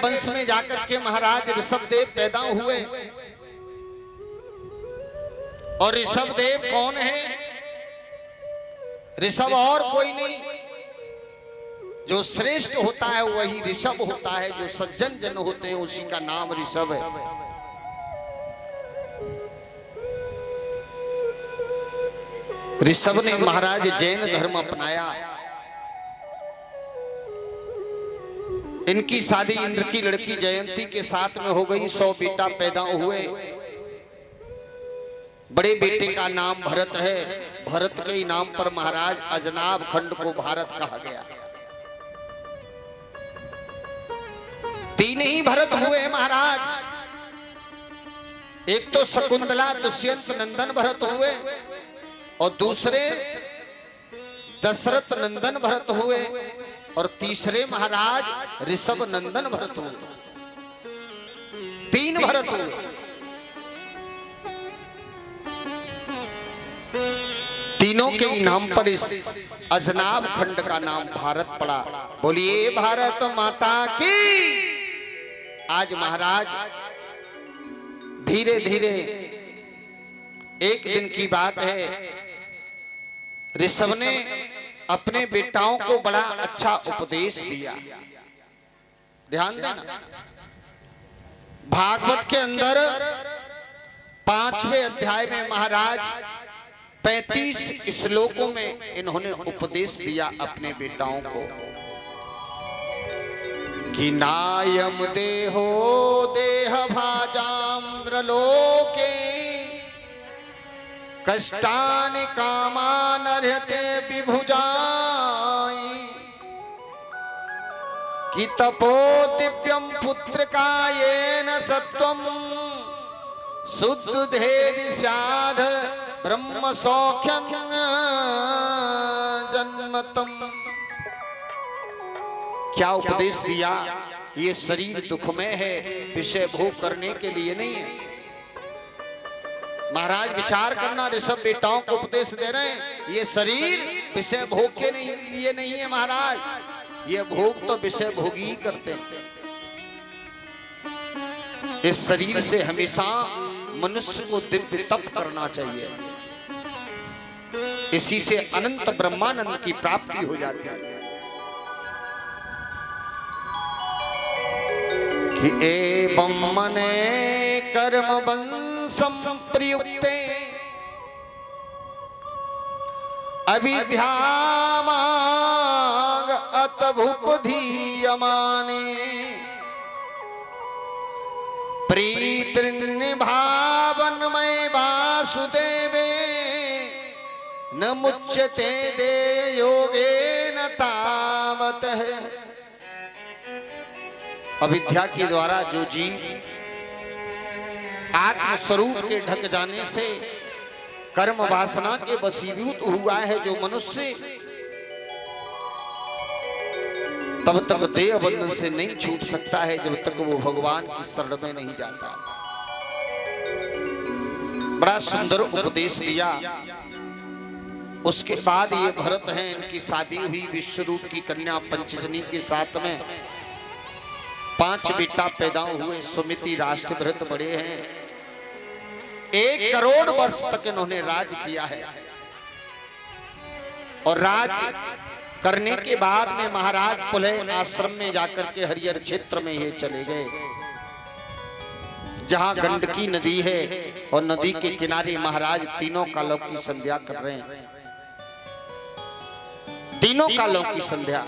वंश में जाकर के महाराज ऋषभदेव पैदा हुए। और ऋषभदेव कौन है? ऋषभ और कोई नहीं, जो श्रेष्ठ होता है वही ऋषभ होता है। जो सज्जन जन होते हैं उसी का नाम ऋषभ है। ऋषभ ने महाराज जैन धर्म अपनाया। इनकी शादी इंद्र की लड़की जयंती के साथ में हो गई। 100 बेटा पैदा हुए। बड़े बेटे का नाम भरत है। भरत के नाम पर महाराज अजनाब खंड को भारत कहा गया। 3 ही भरत हुए महाराज। एक तो शकुंतला दुष्यंत नंदन भरत हुए और दूसरे दशरथ नंदन भरत हुए और तीसरे महाराज ऋषभ नंदन भरत हुए। 3 भरत हुए। तीनों के नाम पर इस अजनाब खंड का नाम भारत पड़ा। बोलिए भारत माता की। आज महाराज धीरे धीरे एक दिन की बात है, ऋषभ ने अपने बेटाओं को बड़ा अच्छा उपदेश दिया। ध्यान देना, भागवत के अंदर 5वें अध्याय में महाराज 35 श्लोकों में इन्होंने उपदेश दिया अपने बेटाओं को कि नायम देहो देह भाजाम्रलोके कष्टानि कामानर्हते विभुजाई कि तपो दिव्यम पुत्रकायेन सत्वम शुद्धेदि स्याद ब्रह्म सौख्यं जन्मतम। क्या उपदेश दिया? ये शरीर दुखमय है, विषय भोग करने के लिए नहीं है। महाराज विचार करना, ऋषभ बेटाओं को उपदेश दे रहे हैं, ये शरीर विषय भोग के लिए नहीं है महाराज। ये भोग तो विषय भोगी ही करते हैं। इस शरीर से हमेशा मनुष्य को दिव्य तप करना चाहिए। इसी से अनंत ब्रह्मानंद की प्राप्ति हो जाती है। कि एवं मने कर्म वंशम प्रयुक्ते अविद्यामाग अतभुपधीयमाने प्रीतिर्निभावन्मय वासुदेवे न मुच्यते दे योगेन तावत है। अविद्या के द्वारा जो जीव आत्मस्वरूप के ढक जाने से कर्म वासना के वशीभूत हुआ है जो मनुष्य, तब तक देह बंधन से नहीं छूट सकता है जब तक वो भगवान की शरण में नहीं जाता। बड़ा सुंदर उपदेश दिया। उसके बाद ये भरत हैं, इनकी शादी हुई विश्वरूप की कन्या पंचजनी के साथ में। 5 बेटा पैदा हुए। सुमिति राष्ट्र भरत बड़े हैं। 1 करोड़ वर्ष तक इन्होंने राज किया है। और राज करने के बाद में महाराज पुलह आश्रम में जाकर के हरिहर क्षेत्र में ये चले गए, जहां गंडकी नदी है और नदी के किनारे महाराज तीनों कालों की संध्या कर रहे हैं। तीनों कालों की संध्या।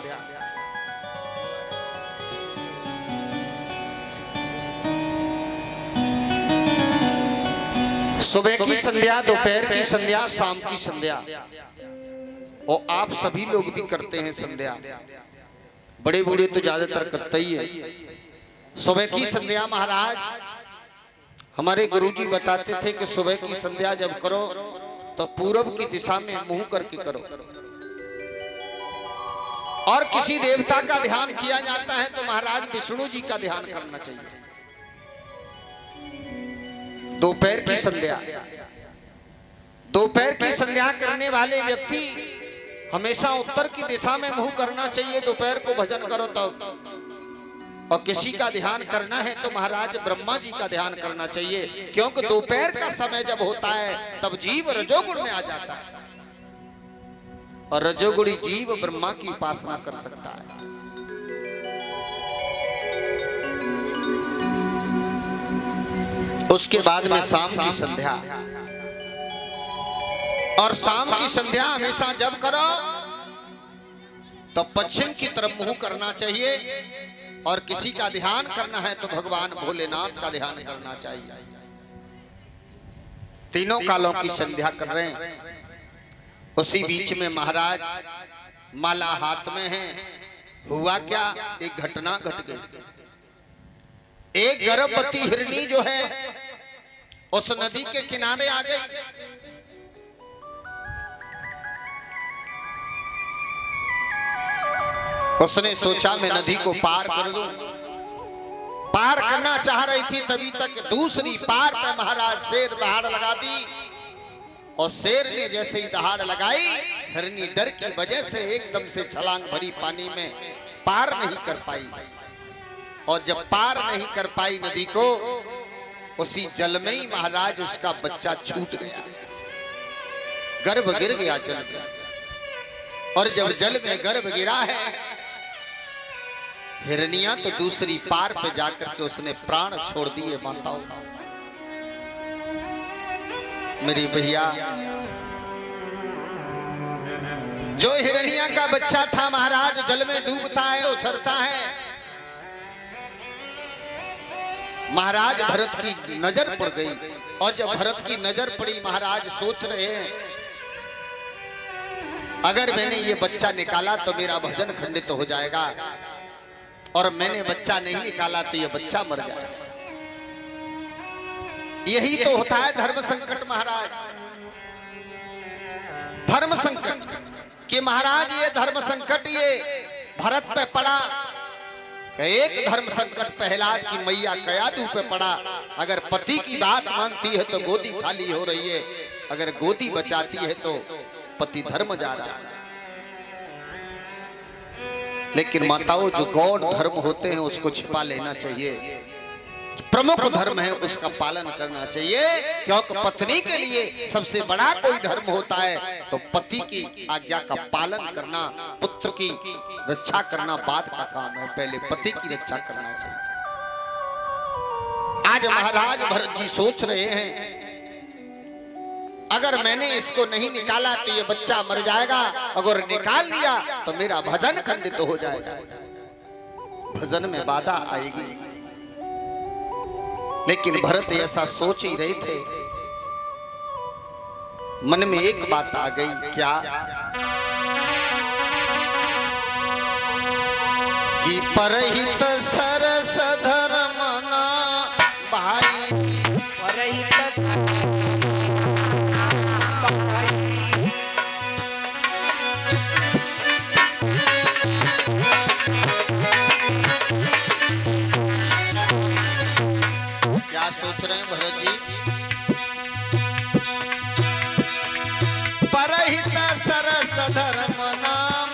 सुबह की संध्या, दोपहर की संध्या, शाम की संध्या। और आप सभी लोग भी करते हैं संध्या। बड़े बूढ़े तो ज्यादातर करते ही है। सुबह की संध्या महाराज हमारे गुरुजी बताते थे कि सुबह की संध्या जब करो तो पूरब की दिशा में मुंह करके करो। और किसी देवता का ध्यान किया जाता है तो महाराज विष्णु जी का ध्यान करना चाहिए। दोपहर की संध्या, दोपहर की संध्या करने वाले व्यक्ति हमेशा उत्तर की दिशा में मुंह करना चाहिए। दोपहर को भजन करो तब और किसी का ध्यान करना है तो महाराज ब्रह्मा जी का ध्यान करना चाहिए, क्योंकि दोपहर का समय जब होता है तब जीव रजोगुण में आ जाता है और रजोगुणी जीव ब्रह्मा की उपासना कर सकता है। उसके बाद में शाम की संध्या, और शाम की संध्या हमेशा जब करो तो पश्चिम की तरफ मुंह करना चाहिए, और किसी का ध्यान करना है तो भगवान भोलेनाथ का ध्यान करना चाहिए। तीनों कालों की संध्या कर रहे हैं। उसी बीच में महाराज माला हाथ में है। हुआ क्या, एक घटना घट गई। एक गर्भवती हिरनी जो है उस नदी के किनारे आ गई। उसने सोचा मैं नदी को पार कर दूं। पार करना चाह रही थी, तभी तक दूसरी पार पे महाराज शेर दहाड़ लगा दी, और शेर ने जैसे ही दहाड़ लगाई, हिरनी डर की वजह से एकदम से छलांग भरी पानी में, पार नहीं कर पाई। और जब पार नहीं कर पाई नदी को, उसी जल में ही महाराज उसका बच्चा छूट गया, गर्भ गिर गया जल में। और जब जल में गर्भ गिरा है, हिरनिया तो दूसरी पार पे जाकर के उसने प्राण छोड़ दिए। माताओं, मेरी भैया, जो हिरनिया का बच्चा था महाराज जल में डूबता है, उछलता है। महाराज भरत की नजर पड़ गई, और जब भरत की नजर पड़ी, महाराज सोच रहे हैं अगर मैंने ये बच्चा निकाला तो मेरा भजन खंडित हो जाएगा, और मैंने बच्चा नहीं निकाला तो ये बच्चा मर जाएगा। यही तो होता है धर्म संकट महाराज, धर्म संकट। कि महाराज ये धर्म संकट ये भरत पे पड़ा। एक धर्म संकट प्रहलाद की मैया कयादू पे पड़ा। अगर पति की बात मानती है तो गोदी खाली हो रही है, अगर गोदी बचाती है तो पति धर्म जा रहा है। लेकिन माताओं, जो गौड़ धर्म होते हैं उसको छिपा लेना चाहिए, प्रमुख धर्म है उसका पालन करना चाहिए, क्योंकि पत्नी के लिए सबसे बड़ा कोई धर्म होता है तो पति की आज्ञा का पालन करना, पुत्र की रक्षा करना बाद का काम है, पहले पति की रक्षा करना चाहिए। आज महाराज भरत जी सोच रहे हैं अगर मैंने इसको नहीं निकाला तो ये बच्चा मर जाएगा, अगर निकाल लिया तो मेरा भजन खंडित हो जाएगा, भजन में बाधा आएगी। लेकिन भरत ऐसा सोच ही रहे थे, मन में एक बात आ गई। क्या कि परहित सरस धर्म ना भाई, परहित सोच रहे हैं भरत जी, परहित सरस धर्म नाम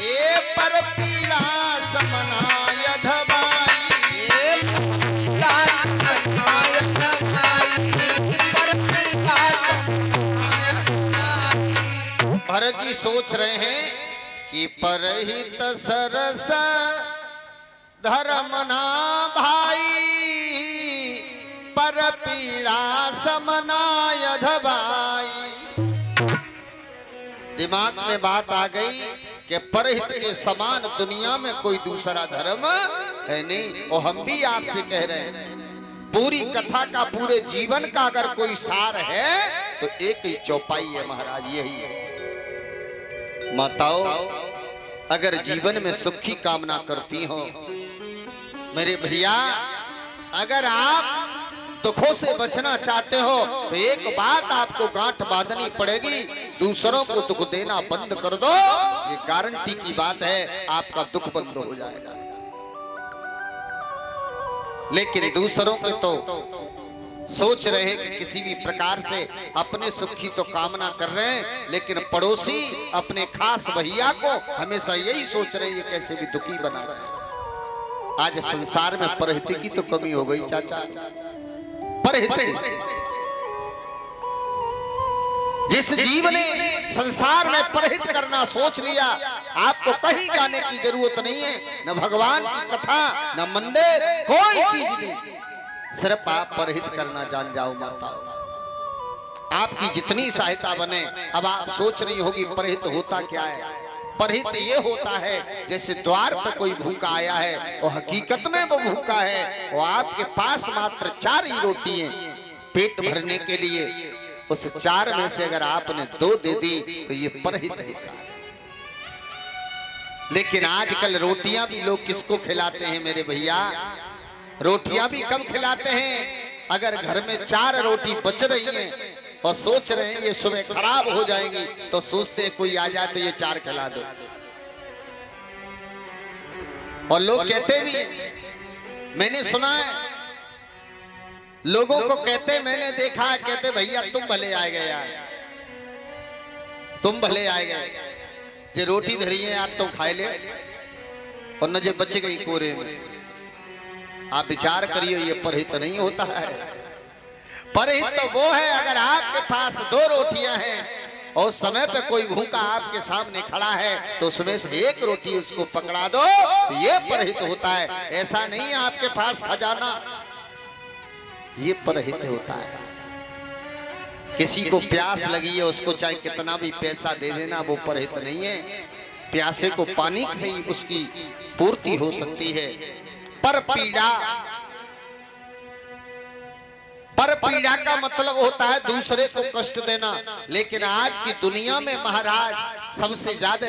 ए पर पीड़ा समनाय धबाई, भरत जी सोच रहे हैं कि परहित सरस धर्म ना भाई, पर पीड़ा समनाय धबाई। दिमाग में बात आ गई कि परहित के समान दुनिया में कोई दूसरा धर्म है नहीं। और हम भी आपसे कह रहे हैं, पूरी कथा का, पूरे जीवन का अगर कोई सार है तो एक ही चौपाई है महाराज, यही है। माताओं, अगर जीवन में सुख की कामना करती हो, मेरे भैया, अगर आप दुखों से बचना चाहते हो तो एक बात आपको गांठ बांधनी पड़ेगी, दूसरों को दुख देना बंद कर दो। ये गारंटी की बात है, आपका दुख बंद हो जाएगा। लेकिन दूसरों के तो सोच रहे हैं कि किसी भी प्रकार से अपने सुख की तो कामना कर रहे हैं, लेकिन पड़ोसी अपने खास भैया को हमेशा यही सोच रहे हैं ये कैसे भी दुखी बना रहे हैं। आज संसार में परहित की तो कमी हो गई चाचा। परहित, जिस जीव ने संसार में परहित करना सोच लिया, आपको कहीं जाने की जरूरत नहीं है, न भगवान की कथा, न मंदिर, कोई चीज नहीं, सिर्फ आप परहित करना जान जाओ माताओं। आपकी जितनी सहायता बने। अब आप सोच रही होगी परहित होता क्या है? परहित ये होता है जैसे द्वार पर कोई भूखा आया है और हकीकत में वो भूखा है, और आपके पास मात्र 4 ही रोटी है पेट भरने के लिए, उस 4 में से अगर आपने 2 दे दी तो ये परहित होता है। लेकिन आजकल रोटियां भी लोग किसको खिलाते हैं मेरे भैया? रोटियां भी कम खिलाते हैं। अगर घर में 4 रोटी बच रही हैं और सोच रहे हैं ये सुबह खराब हो जाएंगी, तो सोचते हैं कोई आ जाए तो ये 4 खिला दो। और लोग कहते भी, मैंने सुना है लोगों को कहते, मैंने देखा है, कहते भैया तुम भले आए गए यार, तुम भले आए गए, जे रोटी धरी है यार तुम खाए ले, और न जे बच गई कोरे में। आप विचार करिए, ये परहित नहीं होता है। परहित तो वो है अगर आपके पास 2 रोटियां हैं और समय पे कोई भूखा आपके सामने खड़ा है तो उसमें से 1 रोटी उसको पकड़ा दो, ये परहित होता है। ऐसा नहीं आपके पास खजाना, ये परहित होता है। किसी को प्यास लगी है, उसको चाहे कितना भी पैसा दे देना, वो परहित नहीं है। प्यासे को पानी से ही उसकी पूर्ति हो सकती है। पर पीड़ा का मतलब होता है दूसरे को कष्ट देना। लेकिन आज की दुनिया में महाराज सबसे ज्यादा